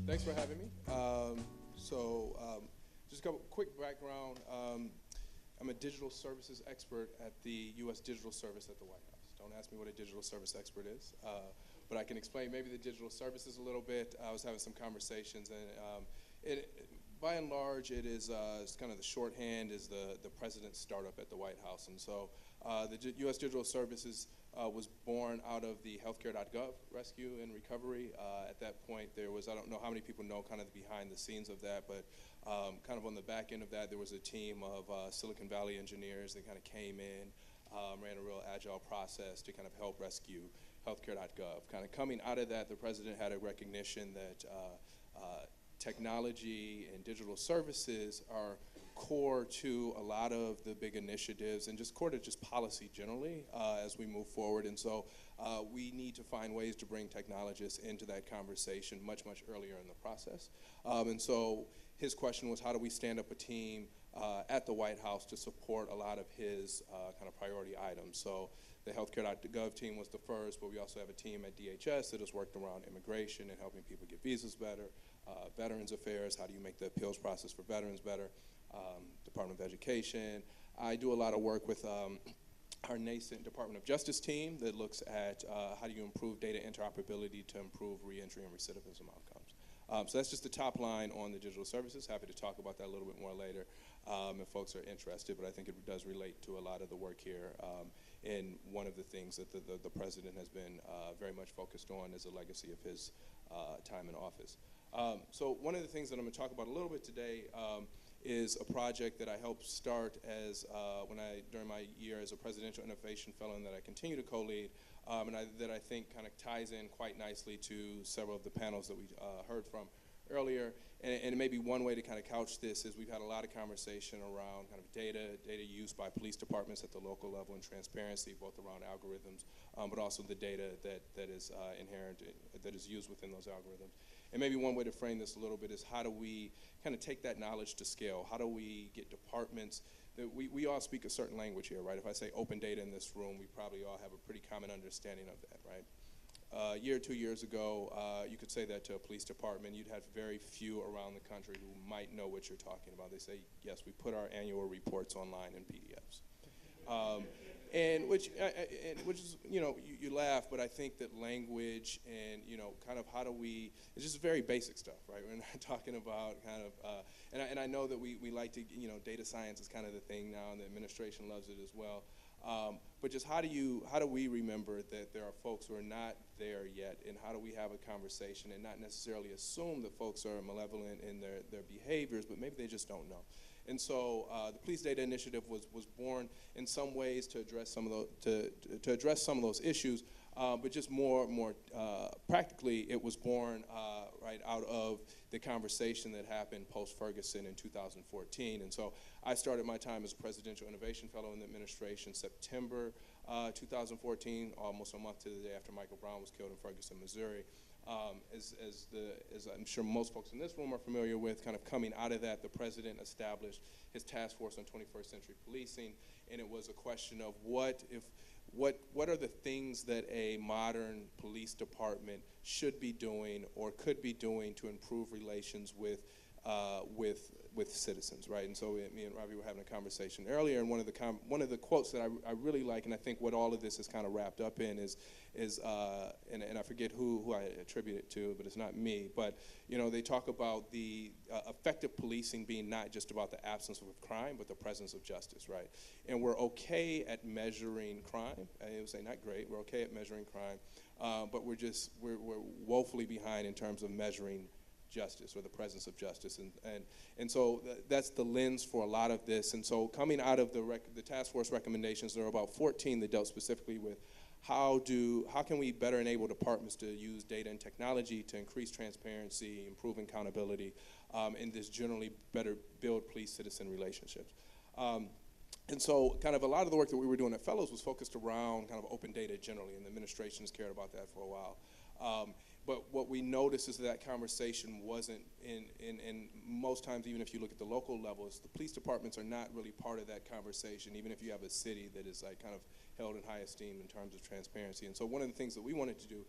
Thanks for having me. Just a couple quick background. I'm a digital services expert at the U.S. Digital Service at the White House. Don't ask me what a digital service expert is, but I can explain maybe the digital services a little bit. I was having some conversations, and by and large, it's kind of the shorthand is the president's startup at the White House. And so the U.S. Digital Services was born out of the healthcare.gov rescue and recovery. At that point, there was, I don't know how many people know kind of the behind the scenes of that, but kind of on the back end of that, there was a team of Silicon Valley engineers that kind of came in, ran a real agile process to kind of help rescue healthcare.gov. Kind of coming out of that, the president had a recognition that technology and digital services are core to a lot of the big initiatives and just core to just policy generally as we move forward. And so we need to find ways to bring technologists into that conversation much, much earlier in the process. And so his question was, how do we stand up a team at the White House to support a lot of his kind of priority items? So the healthcare.gov team was the first, but we also have a team at DHS that has worked around immigration and helping people get visas better, Veterans Affairs, how do you make the appeals process for veterans better, Department of Education. I do a lot of work with our nascent Department of Justice team that looks at how do you improve data interoperability to improve reentry and recidivism outcomes. So that's just the top line on the digital services. Happy to talk about that a little bit more later if folks are interested, but I think it does relate to a lot of the work here. And one of the things that the president has been very much focused on is a legacy of his time in office. So one of the things that I'm going to talk about a little bit today is a project that I helped start as during my year as a presidential innovation fellow, and that I continue to co-lead, and that I think kind of ties in quite nicely to several of the panels that we heard from earlier. And maybe one way to kind of couch this is we've had a lot of conversation around kind of data use by police departments at the local level and transparency, both around algorithms, but also the data that is inherent, that is used within those algorithms. And maybe one way to frame this a little bit is how do we kind of take that knowledge to scale? How do we get departments that we all speak a certain language here, right? If I say open data in this room, we probably all have a pretty common understanding of that, right? A year or 2 years ago, you could say that to a police department. You'd have very few around the country who might know what you're talking about. They say, yes, we put our annual reports online in PDFs. And which is, you laugh, but I think that language and, kind of how do we, it's just very basic stuff, right? We're not talking about kind of, and I know that we like to, data science is kind of the thing now, and the administration loves it as well. But just how do we remember that there are folks who are not there yet, and how do we have a conversation and not necessarily assume that folks are malevolent in their behaviors, but maybe they just don't know. And so the Police Data Initiative was born in some ways to address some of those issues, but just more practically, it was born right out of the conversation that happened post-Ferguson in 2014. And so I started my time as a Presidential Innovation Fellow in the administration September 2014, almost a month to the day after Michael Brown was killed in Ferguson, Missouri. As I'm sure most folks in this room are familiar with, kind of coming out of that, the president established his task force on 21st century policing, and it was a question of what are the things that a modern police department should be doing or could be doing to improve relations with citizens, right? And so me and Ravi were having a conversation earlier, and one of the quotes that I really like, and I think what all of this is kind of wrapped up in is and I forget who I attribute it to, but it's not me, but they talk about the effective policing being not just about the absence of crime, but the presence of justice, right? And we're okay at measuring crime. I would say not great. We're okay at measuring crime, but we're woefully behind in terms of measuring justice or the presence of justice, and so that's the lens for a lot of this. And so coming out of the task force recommendations, there are about 14 that dealt specifically with how can we better enable departments to use data and technology to increase transparency, improve accountability, and just generally better build police-citizen relationships. And so kind of a lot of the work that we were doing at Fellows was focused around kind of open data generally, and the administration's cared about that for a while. But what we noticed is that conversation wasn't in most times, even if you look at the local levels, the police departments are not really part of that conversation, even if you have a city that is like kind of held in high esteem in terms of transparency. And so one of the things that we wanted to do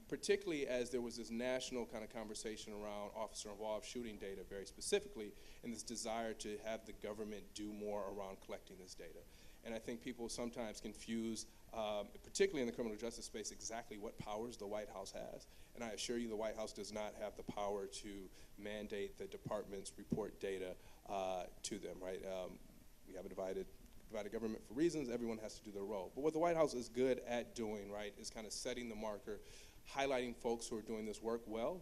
particularly as there was this national kind of conversation around officer-involved shooting data very specifically, and this desire to have the government do more around collecting this data. And I think people sometimes confuse, particularly in the criminal justice space, exactly what powers the White House has. And I assure you the White House does not have the power to mandate the departments report data to them, right? We have a divided government for reasons. Everyone has to do their role. But what the White House is good at doing, right, is kind of setting the marker, highlighting folks who are doing this work well,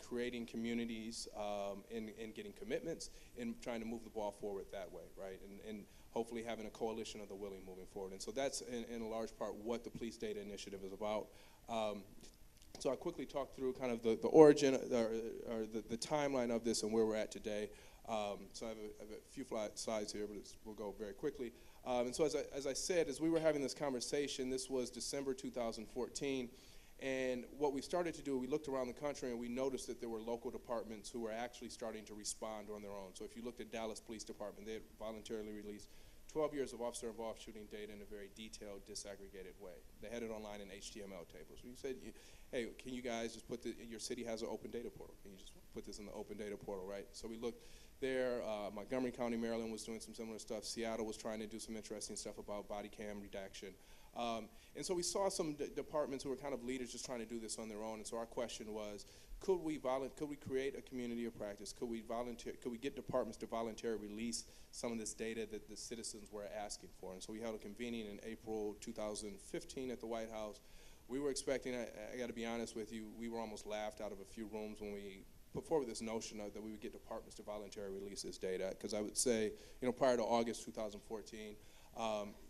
creating communities and getting commitments, and trying to move the ball forward that way, right? And hopefully having a coalition of the willing moving forward. And so that's in a large part what the Police Data Initiative is about. So I'll quickly talk through kind of the origin or the timeline of this and where we're at today. So I have a few slides here, but we'll go very quickly. And so as I said, as we were having this conversation, this was December 2014, and what we started to do, we looked around the country and we noticed that there were local departments who were actually starting to respond on their own. So if you looked at Dallas Police Department, they had voluntarily released 12 years of officer-involved shooting data in a very detailed, disaggregated way. They had it online in HTML tables. We said, hey, can you guys just put your city has an open data portal. Can you just put this in the open data portal, right? So we looked there. Montgomery County, Maryland was doing some similar stuff. Seattle was trying to do some interesting stuff about body cam redaction. And so we saw some departments who were kind of leaders just trying to do this on their own. And so our question was, could we create a community of practice? Could we get departments to voluntarily release some of this data that the citizens were asking for? And so we held a convening in April 2015 at the White House. We were expecting, I got to be honest with you, we were almost laughed out of a few rooms when we put forward this notion that we would get departments to voluntarily release this data. Because I would say, prior to August 2014,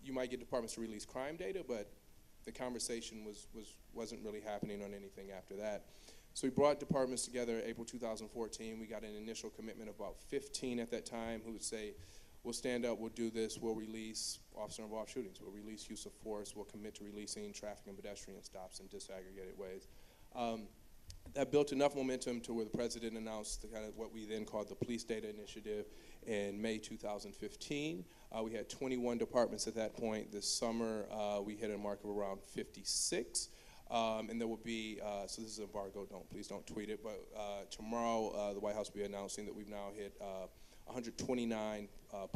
you might get departments to release crime data, but the conversation wasn't really happening on anything after that. So we brought departments together April 2014. We got an initial commitment of about 15 at that time who would say, we'll stand up, we'll do this, we'll release officer-involved shootings, we'll release use of force, we'll commit to releasing traffic and pedestrian stops in disaggregated ways. That built enough momentum to where the president announced kind of what we then called the Police Data Initiative in May 2015. We had 21 departments at that point. This summer, we hit a mark of around 56. And there will be, so this is embargo, please don't tweet it, but tomorrow the White House will be announcing that we've now hit 129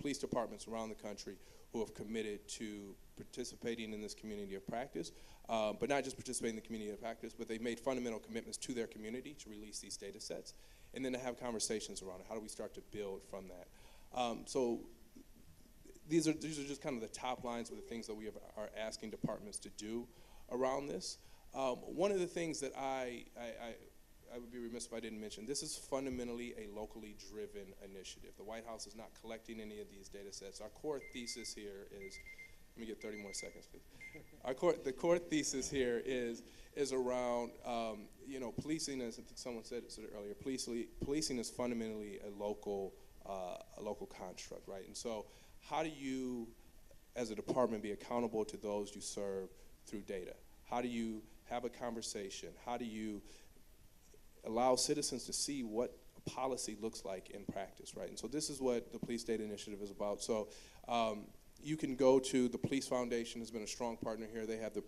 police departments around the country who have committed to participating in this community of practice, but not just participating in the community of practice, but they've made fundamental commitments to their community to release these data sets, and then to have conversations around it. How do we start to build from that? So these are just kind of the top lines of the things that we are asking departments to do around this. One of the things that I would be remiss if I didn't mention, this is fundamentally a locally driven initiative. The White House is not collecting any of these data sets. Our core thesis here is, let me get 30 more seconds, please. The core thesis here is around, policing, as someone said earlier, policing is fundamentally a local construct, right? And so how do you, as a department, be accountable to those you serve through data? How do you have a conversation? How do you allow citizens to see what policy looks like in practice, right? And so this is what the Police Data Initiative is about. So you can go to the Police Foundation, has been a strong partner here. They have the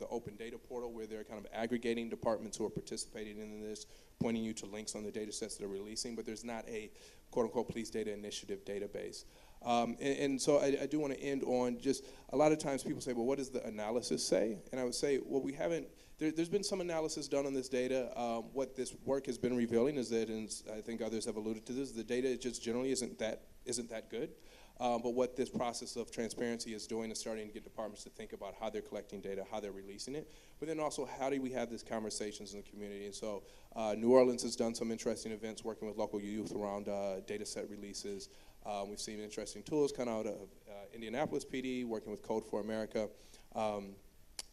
open data portal where they're kind of aggregating departments who are participating in this, pointing you to links on the data sets they're releasing, but there's not a quote-unquote Police Data Initiative database. And so I do want to end on just, a lot of times people say, well, what does the analysis say? And I would say, well, we haven't, there's been some analysis done on this data. What this work has been revealing is that, and I think others have alluded to this, the data just generally isn't that good. But what this process of transparency is doing is starting to get departments to think about how they're collecting data, how they're releasing it, but then also how do we have these conversations in the community. And so New Orleans has done some interesting events working with local youth around data set releases. We've seen interesting tools come out of Indianapolis PD, working with Code for America,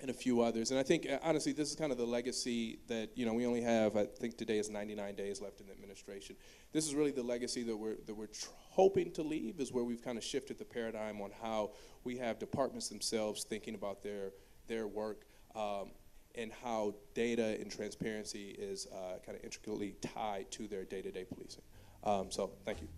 and a few others. And I think, honestly, this is kind of the legacy that, we only have, I think today is 99 days left in the administration. This is really the legacy that we're hoping to leave, is where we've kind of shifted the paradigm on how we have departments themselves thinking about their work, and how data and transparency is kind of intricately tied to their day-to-day policing. So thank you.